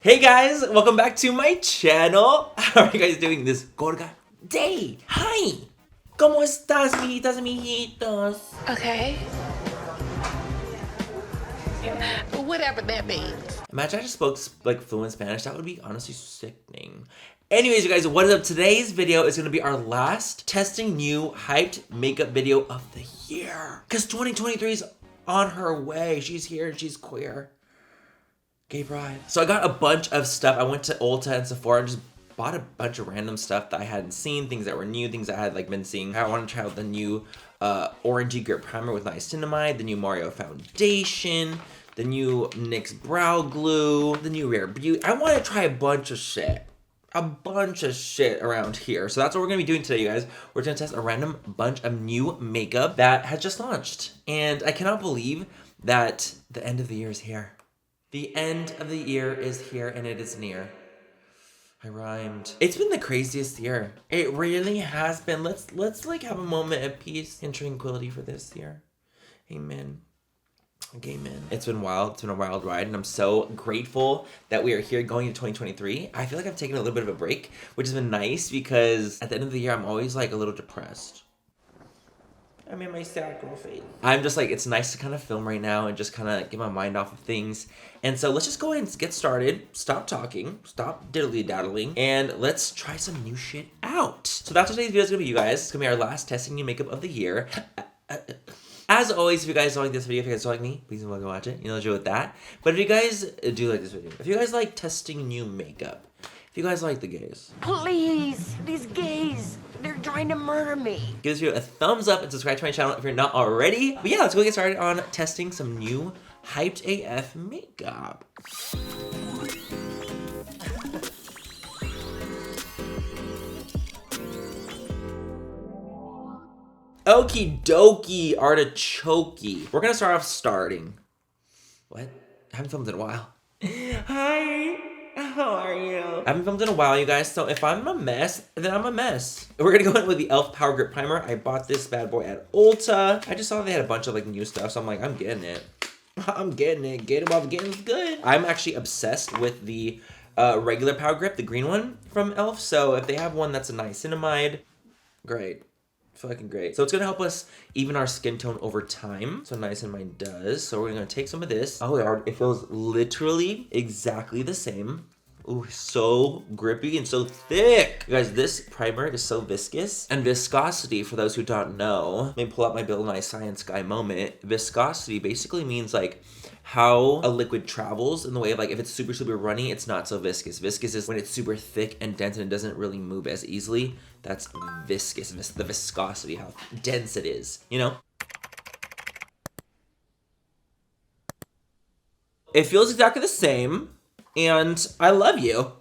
Hey guys, welcome back to my channel. How are you guys doing this gorga day? Hi! ¿Cómo estás, mijitas, mijitos? Okay. Whatever that means. Imagine I just spoke like fluent Spanish. That would be honestly sickening. Anyways, you guys, what is up? Today's video is gonna be our last testing new hyped makeup video of the year. Cause 2023 is on her way. She's here and she's queer. Gay pride. So I got a bunch of stuff. I went to Ulta and Sephora and just bought a bunch of random stuff that I hadn't seen, things that were new, things I had like been seeing. I want to try out the new orangey grip primer with niacinamide, the new Mario foundation, the new NYX brow glue, the new Rare Beauty. I want to try a bunch of shit. A bunch of shit around here. So that's what we're gonna be doing today, you guys. We're gonna test a random bunch of new makeup that has just launched. And I cannot believe that the end of the year is here. The end of the year is here and it is near. I rhymed. It's been the craziest year. It really has been. Let's like have a moment of peace and tranquility for this year. Amen. Amen. It's been wild. It's been a wild ride and I'm so grateful that we are here going into 2023. I feel like I've taken a little bit of a break, which has been nice because at the end of the year, I'm always like a little depressed. I'm in my sad girl phase. I'm just like, it's nice to kind of film right now and just kind of get my mind off of things. And so let's just go ahead and get started. Stop talking, stop diddly-daddling, and let's try some new shit out. So that's what today's video is gonna be, you guys. It's gonna be our last testing new makeup of the year. As always, if you guys don't like this video, if you guys don't like me, please don't go watch it. You know the deal with that. But if you guys do like this video, if you guys like testing new makeup, if you guys like the gays, Please, these gays, they're trying to murder me. give this video a thumbs up and subscribe to my channel if you're not already. But yeah, let's go get started on testing some new hyped AF makeup. Okie dokie, artichoke. We're gonna start off starting. What? I haven't filmed in a while. Hi, how are you? I haven't filmed in a while, you guys, so if I'm a mess, then I'm a mess. We're gonna go in with the e.l.f. Power Grip Primer. I bought this bad boy at Ulta. I just saw they had a bunch of like new stuff, so I'm like, I'm getting it. I'm getting it. Get it while the getting's good. I'm actually obsessed with the regular Power Grip, the green one from e.l.f. So if they have one that's a niacinamide, great. Fucking great. So it's gonna help us even our skin tone over time. So niacinamide does. So we're gonna take some of this. Oh, it feels literally exactly the same. Ooh, so grippy and so thick. You guys, this primer is so viscous. And viscosity, for those who don't know, let me pull out my Bill Nye Science Guy moment. Viscosity basically means like how a liquid travels in the way of like if it's super, super runny, it's not so viscous. Viscous is when it's super thick and dense and it doesn't really move as easily. That's viscous, the viscosity, how dense it is, you know? It feels exactly the same. And I love you.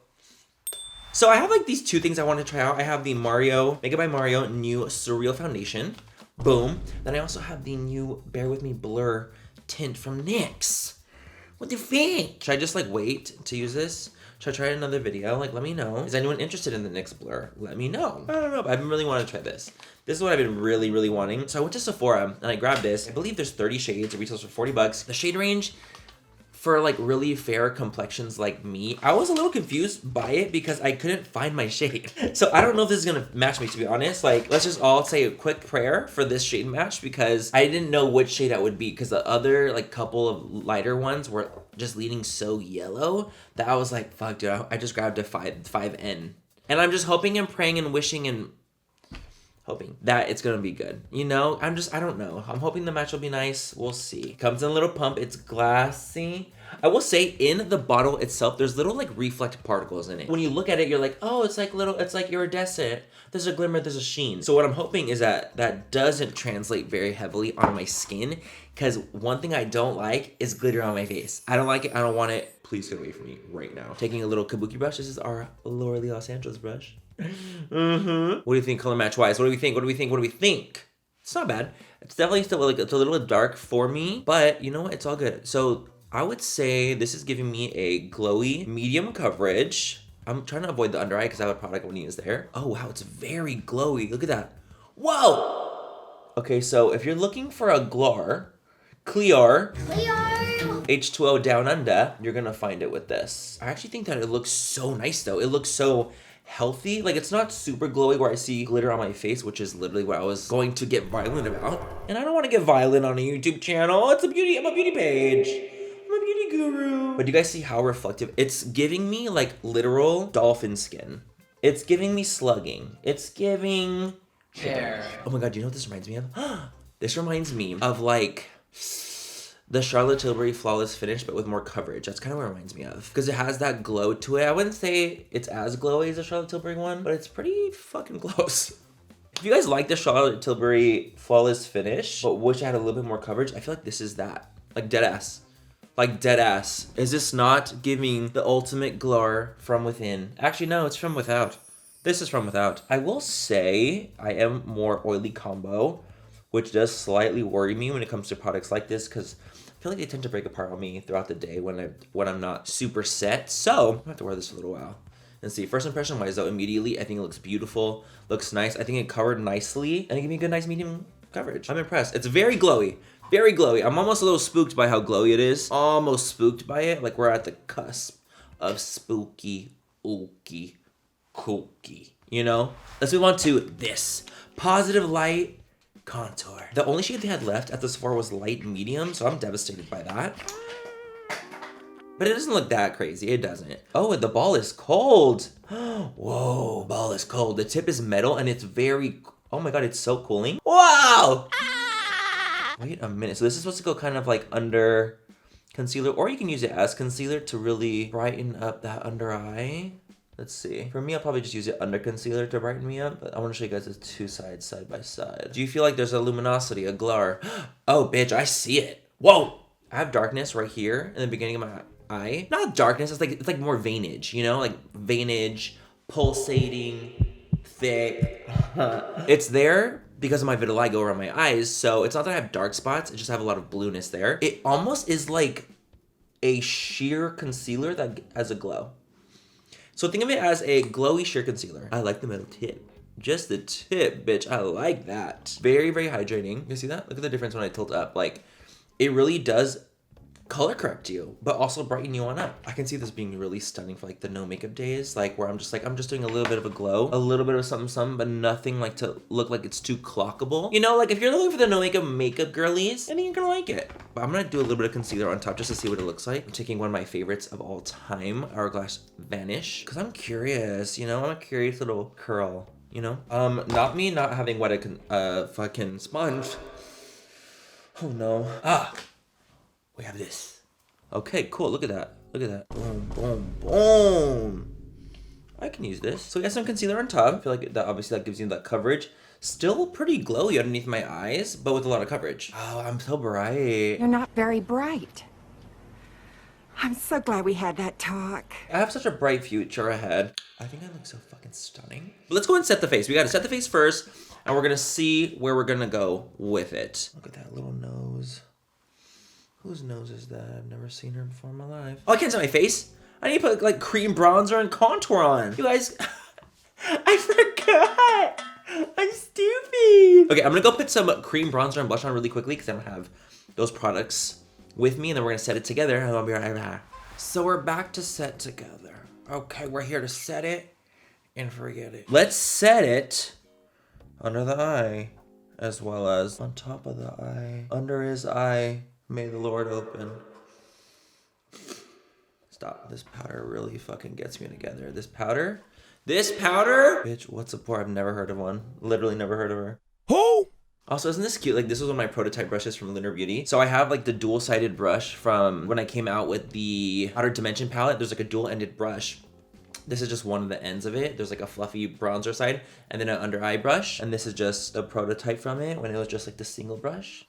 So I have like these two things I want to try out. I have the Mario, Makeup by Mario new Surreal Foundation. Boom. Then I also have the new Bear With Me Blur tint from NYX. What do you think? Should I just like wait to use this? Should I try another video? Like, let me know. Is anyone interested in the NYX Blur? Let me know. I don't know, but I've been really wanting to try this. This is what I've been really, really wanting. So I went to Sephora and I grabbed this. I believe there's 30 shades. It retails for 40 bucks. The shade range for like really fair complexions like me, I was a little confused by it because I couldn't find my shade. So I don't know if this is gonna match me, to be honest. Like, let's just all say a quick prayer for this shade match because I didn't know which shade that would be because the other like couple of lighter ones were just leaning so yellow that I was like, fuck, dude, I just grabbed a 5N. And I'm just hoping and praying and wishing and hoping that it's gonna be good. You know, I don't know. I'm hoping the match will be nice. We'll see. Comes in a little pump. It's glassy. I will say in the bottle itself, there's little like reflect particles in it. When you look at it, you're like, oh, it's like iridescent. There's a glimmer, there's a sheen. So what I'm hoping is that that doesn't translate very heavily on my skin because one thing I don't like is glitter on my face. I don't like it. I don't want it. Please get away from me right now. Taking a little kabuki brush. This is our Laura Lee Los Angeles brush. What do you think color match wise? What do we think? It's not bad. It's definitely still like, it's a little dark for me, but you know what? It's all good. So I would say this is giving me a glowy medium coverage. I'm trying to avoid the under eye because I have a product I want to use there. Oh wow, it's very glowy. Look at that. Whoa! Okay, so if you're looking for a clear H2O down under, you're gonna find it with this. I actually think that it looks so nice though. It looks so healthy. Like, it's not super glowy where I see glitter on my face, which is literally what I was going to get violent about. And I don't want to get violent on a YouTube channel. I'm a beauty page. I'm a beauty guru. But do you guys see how reflective? It's giving me like literal dolphin skin. It's giving me slugging. It's giving hair. Oh my God, do you know what this reminds me of? This reminds me of like the Charlotte Tilbury Flawless Finish, but with more coverage. That's kind of what it reminds me of. Because it has that glow to it. I wouldn't say it's as glowy as the Charlotte Tilbury one, but it's pretty fucking close. If you guys like the Charlotte Tilbury Flawless Finish, but wish I had a little bit more coverage, I feel like this is that. Like dead ass. Like dead ass. Is this not giving the ultimate glow from within? Actually, no, it's from without. This is from without. I will say I am more oily combo, which does slightly worry me when it comes to products like this, because I feel like they tend to break apart on me throughout the day when I'm not super set. So I'm gonna have to wear this for a little while and see. First impression wise though, immediately I think it looks beautiful, looks nice. I think it covered nicely and it gave me a good, nice medium coverage. I'm impressed. It's very glowy, very glowy. I'm almost a little spooked by how glowy it is. Almost spooked by it. Like we're at the cusp of spooky, ooky, kooky, you know? Let's move on to this. Positive Light Contour. The only shade they had left at the Sephora was light medium, so I'm devastated by that. But it doesn't look that crazy. It doesn't. Oh, and the ball is cold. Whoa, ball is cold. The tip is metal and it's very, oh my God, it's so cooling. Wow! Wait a minute. So this is supposed to go kind of like under concealer, or you can use it as concealer to really brighten up that under eye. Let's see. For me, I'll probably just use it under concealer to brighten me up. But I want to show you guys the two sides side by side. Do you feel like there's a luminosity, a glow? Oh, bitch, I see it. Whoa! I have darkness right here in the beginning of my eye. Not darkness, it's like more veinage, you know? Like veinage, pulsating, thick. It's there because of my vitiligo around my eyes. So it's not that I have dark spots. I just have a lot of blueness there. It almost is like a sheer concealer that has a glow. So think of it as a glowy sheer concealer. I like the metal tip. Just the tip, bitch. I like that. Very, very hydrating. You see that? Look at the difference when I tilt up. Like, it really does color correct you, but also brighten you on up. I can see this being really stunning for like the no makeup days, like where I'm just doing a little bit of a glow, a little bit of something, but nothing like to look like it's too clockable. You know, like if you're looking for the no makeup girlies, I think you're gonna like it. But I'm gonna do a little bit of concealer on top just to see what it looks like. I'm taking one of my favorites of all time, Hourglass Vanish, because I'm curious, you know, I'm a curious little curl, you know? Not me not having what I can, fucking sponge. Oh no. We have this. Okay, cool. Look at that. Look at that. Boom, boom, boom. I can use this. So we have some concealer on top. I feel like that obviously that gives you that coverage. Still pretty glowy underneath my eyes, but with a lot of coverage. Oh, I'm so bright. You're not very bright. I'm so glad we had that talk. I have such a bright future ahead. I think I look so fucking stunning. But let's go and set the face. We gotta set the face first, and we're gonna see where we're gonna go with it. Look at that little nose. Whose nose is that? I've never seen her before in my life. Oh, I can't set my face. I need to put like cream bronzer and contour on. You guys, I forgot. I'm stupid. Okay, I'm gonna go put some cream bronzer and blush on really quickly because I don't have those products with me, and then we're gonna set it together and I'll be right back. So we're back to set together. Okay, we're here to set it and forget it. Let's set it under the eye as well as on top of the eye, under his eye. May the Lord open. Stop. This powder really fucking gets me together. This powder? Bitch, what's a pour? I've never heard of one. Literally never heard of her. Who? Also, isn't this cute? Like, this was one of my prototype brushes from Lunar Beauty. So I have like the dual-sided brush from when I came out with the Outer Dimension palette. There's like a dual-ended brush. This is just one of the ends of it. There's like a fluffy bronzer side and then an under eye brush. And this is just a prototype from it when it was just like the single brush.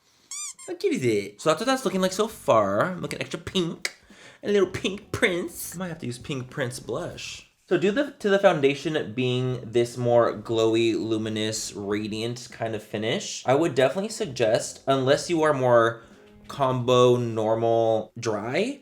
How cute is it? So that's what that's looking like so far. I'm looking extra pink. A little pink prince. I might have to use pink prince blush. So due to the foundation being this more glowy, luminous, radiant kind of finish, I would definitely suggest, unless you are more combo, normal, dry,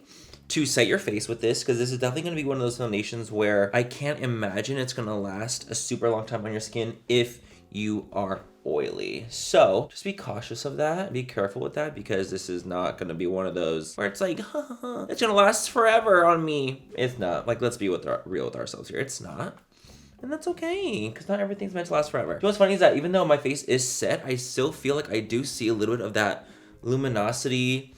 to set your face with this, because this is definitely going to be one of those foundations where I can't imagine it's going to last a super long time on your skin if you are oily. So just be cautious of that. Be careful with that because this is not going to be one of those where it's like, it's going to last forever on me. It's not. Like, let's be real with ourselves here. It's not. And that's okay, because not everything's meant to last forever. You know what's funny is that even though my face is set, I still feel like I do see a little bit of that luminosity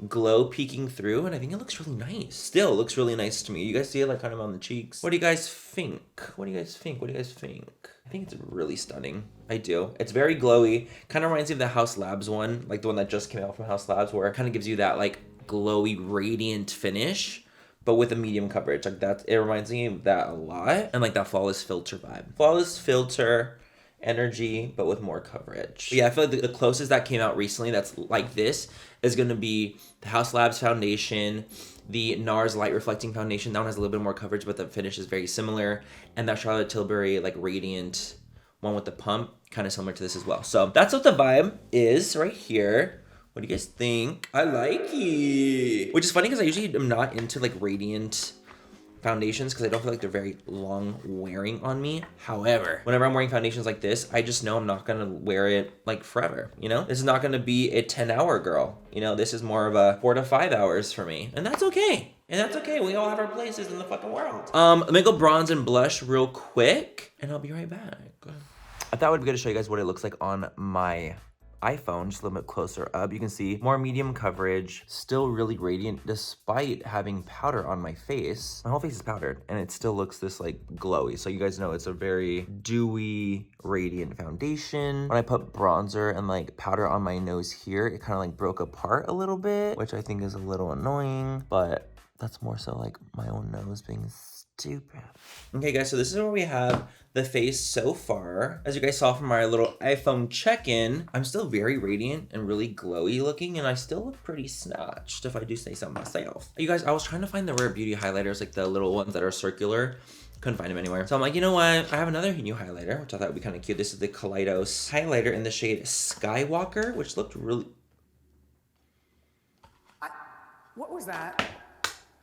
glow peeking through, and I think it looks really nice. Still looks really nice to me. You guys see it like kind of on the cheeks. What do you guys think? What do you guys think? What do you guys think? I think it's really stunning. I do. It's very glowy. Kind of reminds me of the House Labs one, like the one that just came out from House Labs, where it kind of gives you that like glowy, radiant finish, but with a medium coverage. Like that, it reminds me of that a lot. And like that flawless filter vibe. Flawless filter energy, but with more coverage. But yeah, I feel like the closest that came out recently that's like this is going to be the House Labs foundation, the NARS light reflecting foundation. That one has a little bit more coverage, but the finish is very similar. And that Charlotte Tilbury like radiant one with the pump, kind of similar to this as well. So that's what the vibe is right here. What do you guys think? I like it. Which is funny because I usually am not into like radiant foundations because I don't feel like they're very long wearing on me. However, whenever I'm wearing foundations like this, I just know I'm not gonna wear it like forever, you know? This is not gonna be a 10-hour girl, you know? This is more of a 4 to 5 hours for me, and that's okay. And that's okay, we all have our places in the fucking world. Let me go bronze and blush real quick, and I'll be right back. I thought it would be good to show you guys what it looks like on my iPhone, just a little bit closer up. You can see more medium coverage, still really radiant despite having powder on my face. My whole face is powdered and it still looks this like glowy. So you guys know it's a very dewy, radiant foundation. When I put bronzer and like powder on my nose here, it kind of like broke apart a little bit, which I think is a little annoying, but that's more so like my own nose being stupid. Okay guys, so this is where we have the face so far. As you guys saw from our little iPhone check-in, I'm still very radiant and really glowy looking, and I still look pretty snatched if I do say so myself. You guys, I was trying to find the Rare Beauty highlighters, like the little ones that are circular. Couldn't find them anywhere. So I'm like, you know what? I have another new highlighter, which I thought would be kind of cute. This is the Kaleidos highlighter in the shade Skywalker, which looked really... What was that?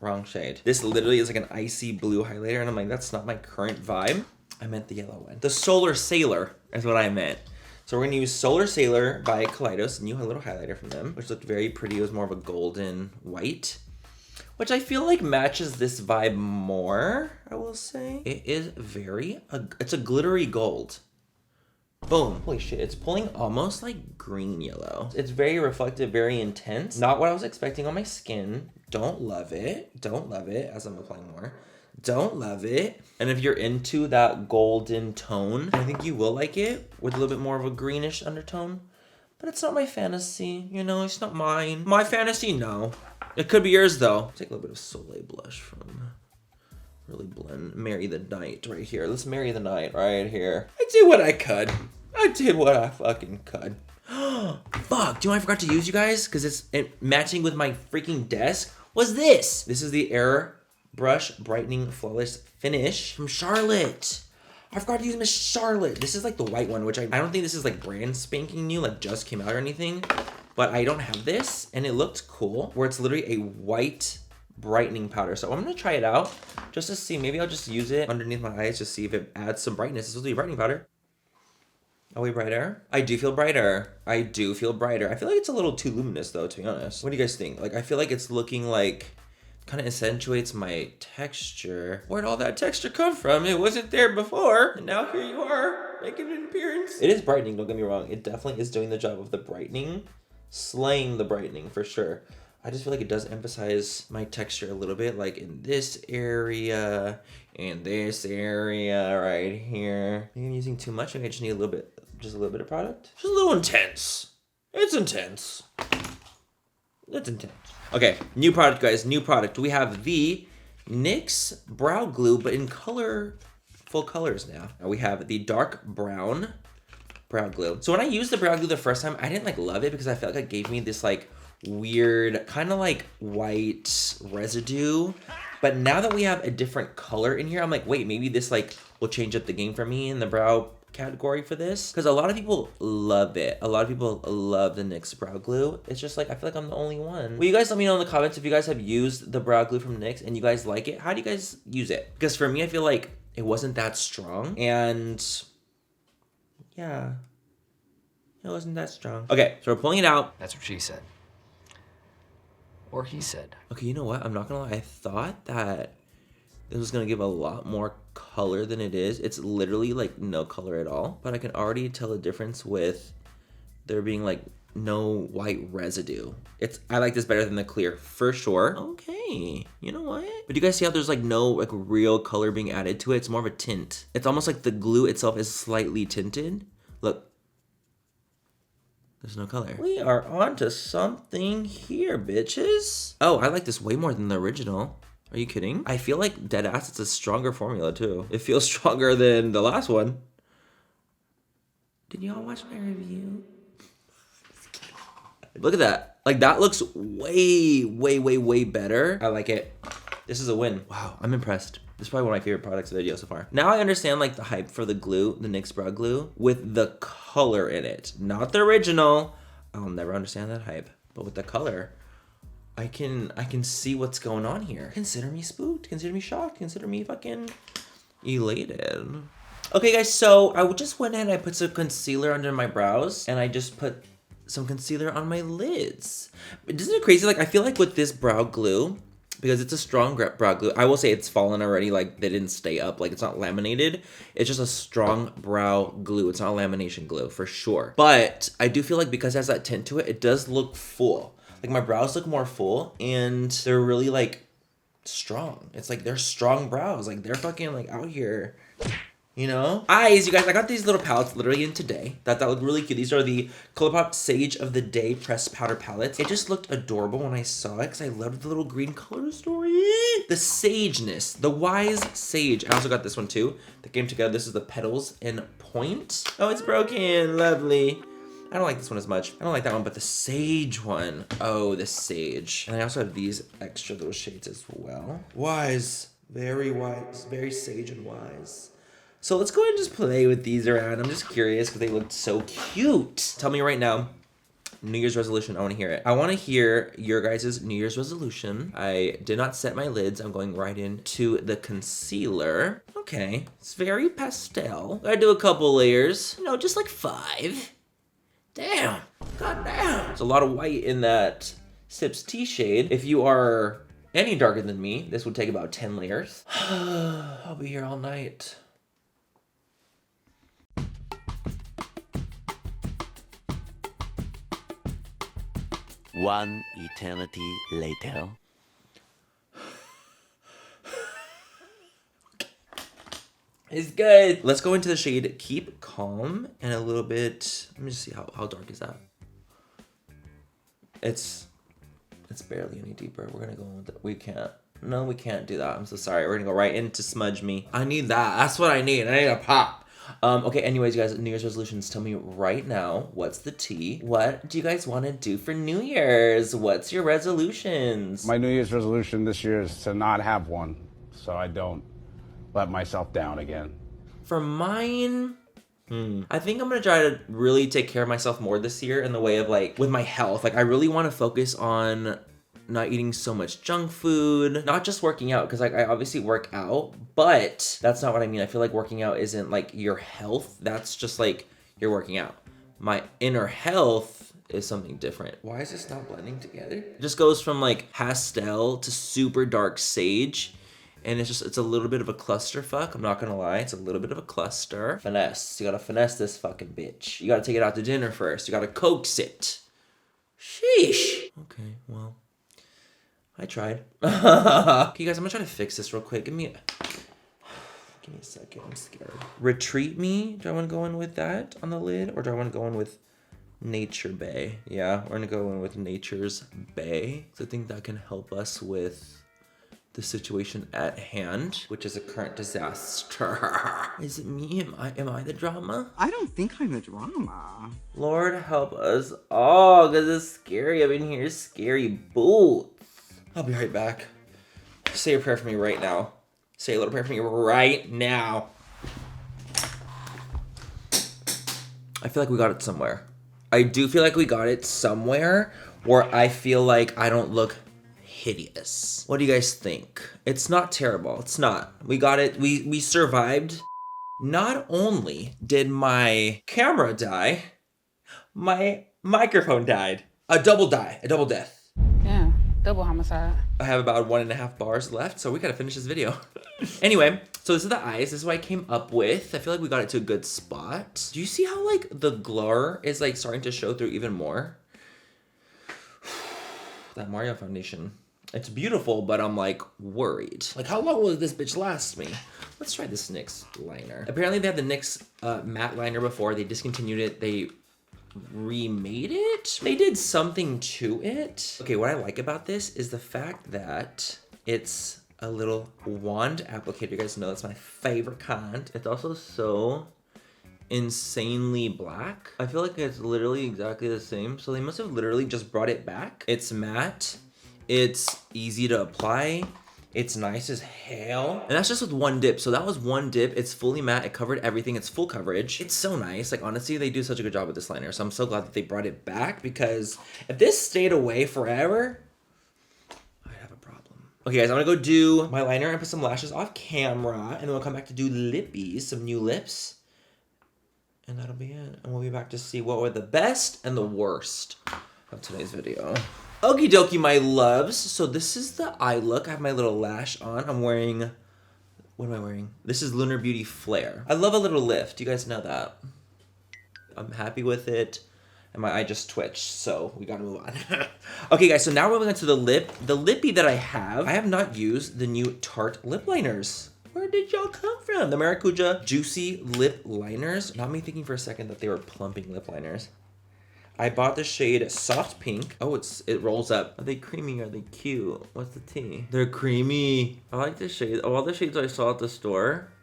Wrong shade. This literally is like an icy blue highlighter, and I'm like, that's not my current vibe. I meant the yellow one. The Solar Sailor is what I meant. So we're gonna use Solar Sailor by Kaleidos, a new little highlighter from them, which looked very pretty. It was more of a golden white, which I feel like matches this vibe more, I will say. It is very, it's a glittery gold. Boom. Holy shit, it's pulling almost like green yellow. It's very reflective, very intense. Not what I was expecting on my skin. Don't love it. Don't love it as I'm applying more. Don't love it. And if you're into that golden tone, I think you will like it with a little bit more of a greenish undertone. But it's not my fantasy, you know, it's not mine. My fantasy, no. It could be yours though. Take a little bit of Soleil blush from really blend. Marry the night right here. Let's marry the night right here. I did what I could. I did what I fucking could. Fuck, do you know what I forgot to use, you guys? Because it's matching with my freaking desk. Was this? This is the Airbrush Brightening Flawless Finish from Charlotte. I forgot to use Miss Charlotte. This is like the white one, which I don't think this is like brand spanking new, like just came out or anything. But I don't have this, and it looked cool, where it's literally a white brightening powder. So I'm gonna try it out just to see. Maybe I'll just use it underneath my eyes to see if it adds some brightness. This will be a brightening powder. Are we brighter? I do feel brighter. I do feel brighter. I feel like it's a little too luminous though, to be honest. What do you guys think? Like, I feel like it's looking like, kind of accentuates my texture. Where'd all that texture come from? It wasn't there before, and now here you are, making an appearance. It is brightening, don't get me wrong. It definitely is doing the job of the brightening. Slaying the brightening, for sure. I just feel like it does emphasize my texture a little bit, like in this area, and this area right here. Maybe I'm using too much, and I just need a little bit of product. Just a little intense. It's intense. It's intense. Okay, new product, guys, new product. We have the NYX Brow Glue, but in full colors now. We have the dark brown brow glue. So when I used the brow glue the first time, I didn't like love it because I felt like it gave me this like weird kind of like white residue. But now that we have a different color in here, I'm like, wait, maybe this like will change up the game for me in the brow category for this, because a lot of people love it. A lot of people love the NYX brow glue. It's just like, I feel like I'm the only one. Will you guys let me know in the comments if you guys have used the brow glue from NYX and you guys like it? How do you guys use it? Because for me, I feel like it wasn't that strong, and Yeah. It wasn't that strong. Okay, so we're pulling it out. That's what she said. Or he said. Okay, you know what? I'm not gonna lie. I thought that this was gonna give a lot more color than it is. It's literally like no color at all. But I can already tell the difference with there being like no white residue. I like this better than the clear for sure. Okay, you know what? But do you guys see how there's like no like real color being added to it? It's more of a tint. It's almost like the glue itself is slightly tinted. Look. There's no color. We are on to something here, bitches. Oh, I like this way more than the original. Are you kidding? I feel like deadass it's a stronger formula too. It feels stronger than the last one. Did y'all watch my review? Look at that. Like that looks way, way, way, way better. I like it. This is a win. Wow, I'm impressed. This is probably one of my favorite products of the video so far. Now I understand like the hype for the glue, the NYX brow glue, with the color in it. Not the original. I'll never understand that hype. But with the color, I can see what's going on here. Consider me spooked. Consider me shocked. Consider me fucking elated. Okay guys, so I just went in and I put some concealer under my brows and I just put some concealer on my lids. Isn't it crazy? Like I feel like with this brow glue, because it's a strong brow glue, I will say it's fallen already, like they didn't stay up, like it's not laminated. It's just a strong brow glue. It's not a lamination glue for sure. But I do feel like because it has that tint to it, it does look full. Like my brows look more full and they're really like strong. It's like they're strong brows. Like they're fucking like out here. You know? Eyes, you guys, I got these little palettes literally in today. That look really cute. These are the ColourPop Sage of the Day Pressed Powder Palettes. It just looked adorable when I saw it because I loved the little green color story. The sageness, the wise sage. I also got this one too. That came together. This is the Petals in Point. Oh, it's broken. Lovely. I don't like this one as much. I don't like that one, but the sage one. Oh, the sage. And I also have these extra little shades as well. Wise. Very wise. Very sage and wise. So let's go ahead and just play with these around. I'm just curious because they looked so cute. Tell me right now, New Year's resolution. I want to hear it. I want to hear your guys' New Year's resolution. I did not set my lids. I'm going right into the concealer. Okay, it's very pastel. Gotta do a couple layers. You know, just like 5. Damn. God damn. There's a lot of white in that Sips Tea shade. If you are any darker than me, this would take about 10 layers. I'll be here all night. One eternity later. It's good. Let's go into the shade Keep Calm and a little bit. Let me just see how dark is that. It's barely any deeper. We're gonna go with it. We can't. No, we can't do that. I'm so sorry. We're gonna go right into Smudge Me. I need that. That's what I need. I need a pop. Okay, anyways, you guys, New Year's resolutions. Tell me right now, what's the tea? What do you guys want to do for New Year's? What's your resolutions? My New Year's resolution this year is to not have one, so I don't let myself down again. For mine, I think I'm gonna try to really take care of myself more this year in the way of like with my health. Like I really want to focus on not eating so much junk food, not just working out, because like I obviously work out, but that's not what I mean. I feel like working out isn't like your health. That's just like you're working out. My inner health is something different. Why is this not blending together? It just goes from like pastel to super dark sage. And it's a little bit of a clusterfuck. I'm not gonna lie, it's a little bit of a cluster. Finesse, you gotta finesse this fucking bitch. You gotta take it out to dinner first. You gotta coax it. Sheesh. Okay, well, I tried. Okay, guys, I'm gonna try to fix this real quick. Give me a second, I'm scared. Retreat Me, do I wanna go in with that on the lid? Or do I wanna go in with Nature Bay? Yeah, we're gonna go in with Nature's Bay. So I think that can help us with the situation at hand, which is a current disaster. Is it me? Am I the drama? I don't think I'm the drama. Lord help us all, because it's scary up in here. Scary boots. I'll be right back. Say a prayer for me right now. Say a little prayer for me right now. I feel like we got it somewhere. I do feel like we got it somewhere where I feel like I don't look hideous. What do you guys think? It's not terrible. It's not. We got it. We survived. Not only did my camera die, my microphone died. A double death. Yeah, double homicide. I have about 1.5 bars left, so we gotta finish this video. Anyway, so this is the eyes. This is what I came up with. I feel like we got it to a good spot. Do you see how like the glare is like starting to show through even more? That Mario foundation. It's beautiful, but I'm like worried. Like how long will this bitch last me? Let's try this NYX liner. Apparently they had the NYX matte liner before. They discontinued it. They remade it. They did something to it. Okay, what I like about this is the fact that it's a little wand applicator. You guys know that's my favorite kind. It's also so insanely black. I feel like it's literally exactly the same. So they must have literally just brought it back. It's matte. It's easy to apply. It's nice as hell. And that's just with one dip. So that was one dip. It's fully matte. It covered everything. It's full coverage. It's so nice. Like honestly, they do such a good job with this liner. So I'm so glad that they brought it back because if this stayed away forever, I'd have a problem. Okay guys, I'm gonna go do my liner and put some lashes off camera. And then we'll come back to do lippies, some new lips. And that'll be it. And we'll be back to see what were the best and the worst of today's video. Okie dokie, my loves. So this is the eye look. I have my little lash on. I'm wearing, what am I wearing? This is Lunar Beauty Flare. I love a little lift. You guys know that. I'm happy with it. And my eye just twitched, so we gotta move on. Okay guys, so now we're going to the lip. The lippy that I have not used the new Tarte lip liners. Where did y'all come from? The Maracuja Juicy Lip Liners. Not me thinking for a second that they were plumping lip liners. I bought the shade Soft Pink. Oh, it rolls up. Are they creamy? Are they cute? What's the tea? They're creamy. I like this shade. Of all the shades I saw at the store,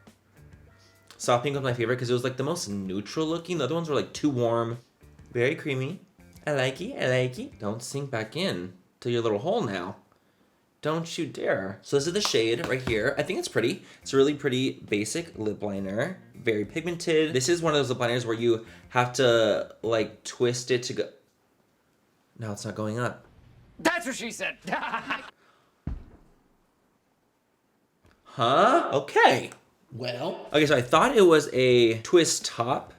Soft Pink was my favorite because it was like the most neutral looking. The other ones were like too warm. Very creamy. I like it. I like it. Don't sink back in to your little hole now. Don't you dare. So this is the shade right here. I think it's pretty. It's a really pretty basic lip liner. Very pigmented. This is one of those lip liners where you have to like twist it to go. No, it's not going up. That's what she said. Huh? Okay. Well. Okay, so I thought it was a twist top.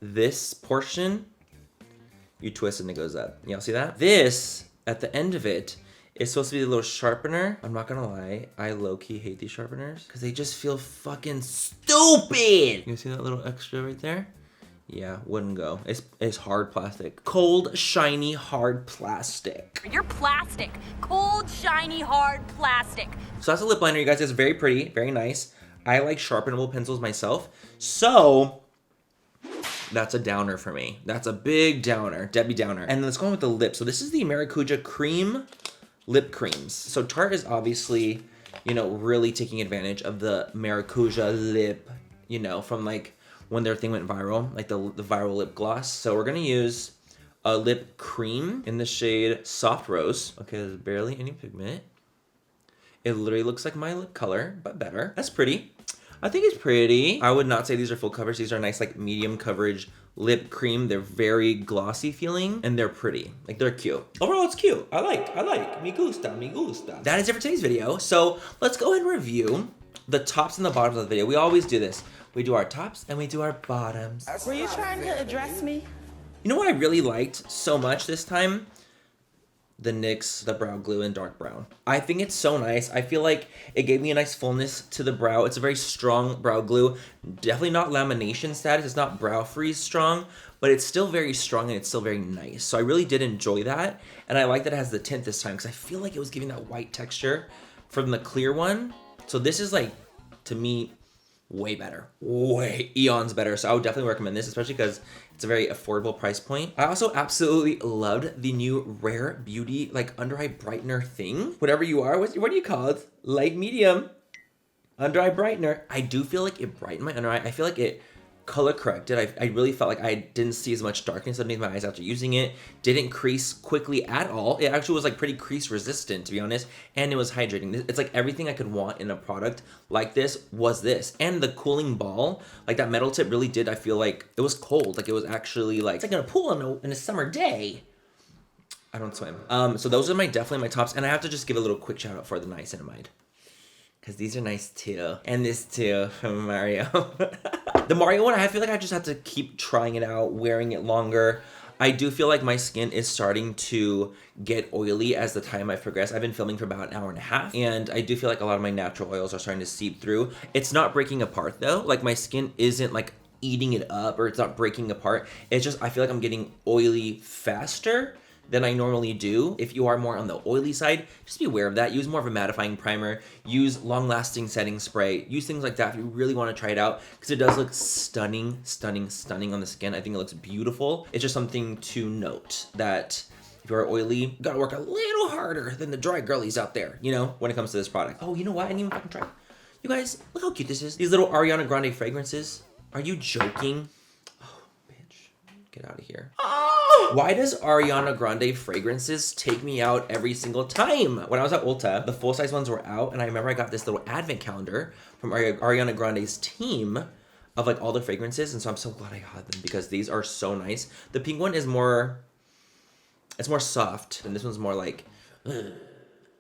This portion, you twist and it goes up. Y'all see that? This, at the end of it, is supposed to be a little sharpener. I'm not gonna lie, I low-key hate these sharpeners because they just feel fucking stupid. You see that little extra right there? Yeah, wouldn't go. It's hard plastic. Cold, shiny, hard plastic. You're plastic. Cold, shiny, hard plastic. So that's a lip liner, you guys. It's very pretty, very nice. I like sharpenable pencils myself. So that's a downer for me. That's a big downer, Debbie Downer. And let's go on with the lip. So this is the Maracuja Cream Lip Creams. So Tarte is obviously, you know, really taking advantage of the Maracuja lip, you know, from like when their thing went viral, like the viral lip gloss. So we're gonna use a lip cream in the shade Soft Rose. Okay, there's barely any pigment. It literally looks like my lip color, but better. That's pretty. I think it's pretty. I would not say these are full coverage. These are nice, like medium coverage lip cream. They're very glossy feeling and they're pretty. Like they're cute. Overall, it's cute. I like. Me gusta, me gusta. That is it for today's video. So let's go ahead and review the tops and the bottoms of the video. We always do this. We do our tops and we do our bottoms. Were you trying to address me? You know what I really liked so much this time? The NYX, the brow glue in dark brown. I think it's so nice. I feel like it gave me a nice fullness to the brow. It's a very strong brow glue. Definitely not lamination status. It's not brow freeze strong, but it's still very strong and it's still very nice. So I really did enjoy that. And I like that it has the tint this time because I feel like it was giving that white texture from the clear one. So this is like, to me, way better. Way eons better. So I would definitely recommend this, especially because it's a very affordable price point. I also absolutely loved the new Rare Beauty like under eye brightener thing. Whatever you are, what do you call it? Light medium under eye brightener. I do feel like it brightened my under eye. I feel like it color corrected. I really felt like I didn't see as much darkness underneath my eyes after using it. Didn't crease quickly at all. It actually was like pretty crease resistant, to be honest, and it was hydrating. It's like everything I could want in a product like this was this. And the cooling ball, like that metal tip really did, I feel like it was cold. Like it was actually like, it's like in a pool in a summer day. I don't swim. So those are definitely my tops. And I have to just give a little quick shout out for the niacinamide. Because these are nice too. And this too from Mario. The Mario one, I feel like I just have to keep trying it out, wearing it longer. I do feel like my skin is starting to get oily as the time I progress. I've been filming for about an hour and a half, and I do feel like a lot of my natural oils are starting to seep through. It's not breaking apart though. Like my skin isn't like eating it up, or it's not breaking apart. It's just, I feel like I'm getting oily faster than I normally do. If you are more on the oily side, just be aware of that. Use more of a mattifying primer, use long-lasting setting spray, use things like that if you really want to try it out, because it does look stunning, stunning, stunning on the skin. I think it looks beautiful. It's just something to note that if you are oily, you gotta work a little harder than the dry girlies out there, you know, when it comes to this product. Oh, you know what? I didn't even fucking try it. You guys, look how cute this is. These little Ariana Grande fragrances. Are you joking? Oh, bitch. Get out of here. Why does Ariana Grande fragrances take me out every single time? When I was at Ulta, the full-size ones were out, and I remember I got this little advent calendar from Ariana Grande's team of like all the fragrances, and so I'm so glad I got them because these are so nice. The pink one is more, it's more soft, and this one's more like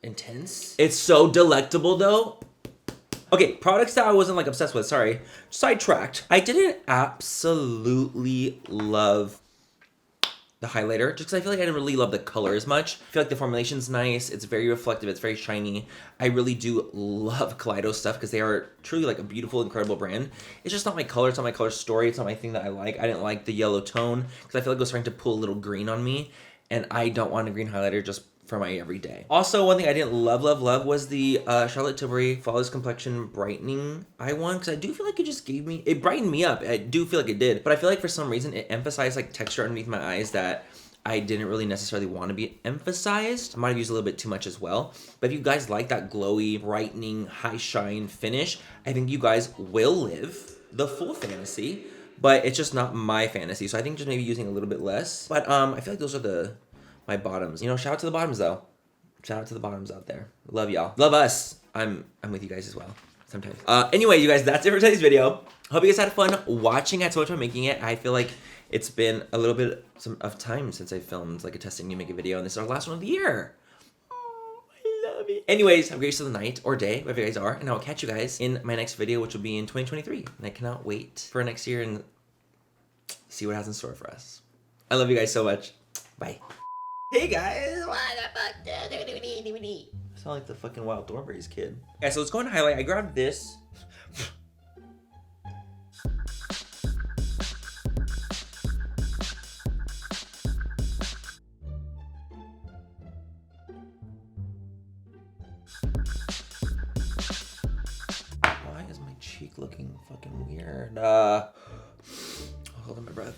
intense. It's so delectable though. Okay, products that I wasn't like obsessed with, sorry. Sidetracked. I didn't absolutely love the highlighter, just because I feel like I didn't really love the color as much. I feel like the formulation's nice, it's very reflective, it's very shiny. I really do love Kaleido stuff because they are truly like a beautiful, incredible brand. It's just not my color, it's not my color story, it's not my thing that I like. I didn't like the yellow tone because I feel like it was starting to pull a little green on me, and I don't want a green highlighter just for my everyday. Also, one thing I didn't love was the Charlotte Tilbury Flawless Complexion Brightening Eye one, because I do feel like it just gave me, it brightened me up. I do feel like it did, but I feel like for some reason it emphasized like texture underneath my eyes that I didn't really necessarily want to be emphasized. I might have used a little bit too much as well, but if you guys like that glowy, brightening, high shine finish, I think you guys will live the full fantasy, but it's just not my fantasy, so I think just maybe using a little bit less. But I feel like those are my bottoms. You know, shout out to the bottoms though. Shout out to the bottoms out there. Love y'all. Love us. I'm with you guys as well sometimes. Anyway, you guys, that's it for today's video. Hope you guys had fun watching. I told you I'm making it. I feel like it's been a little bit of time since I filmed like a testing new makeup video, and this is our last one of the year. Oh, I love it. Anyways, have a great rest of the night or day, wherever you guys are, and I'll catch you guys in my next video, which will be in 2023. And I cannot wait for next year and see what it has in store for us. I love you guys so much. Bye. Hey guys, what the fuck? I sound like the fucking Wild Thornberrys kid. Yeah, so let's go and highlight. I grabbed this. Why is my cheek looking fucking weird? Hold on my breath.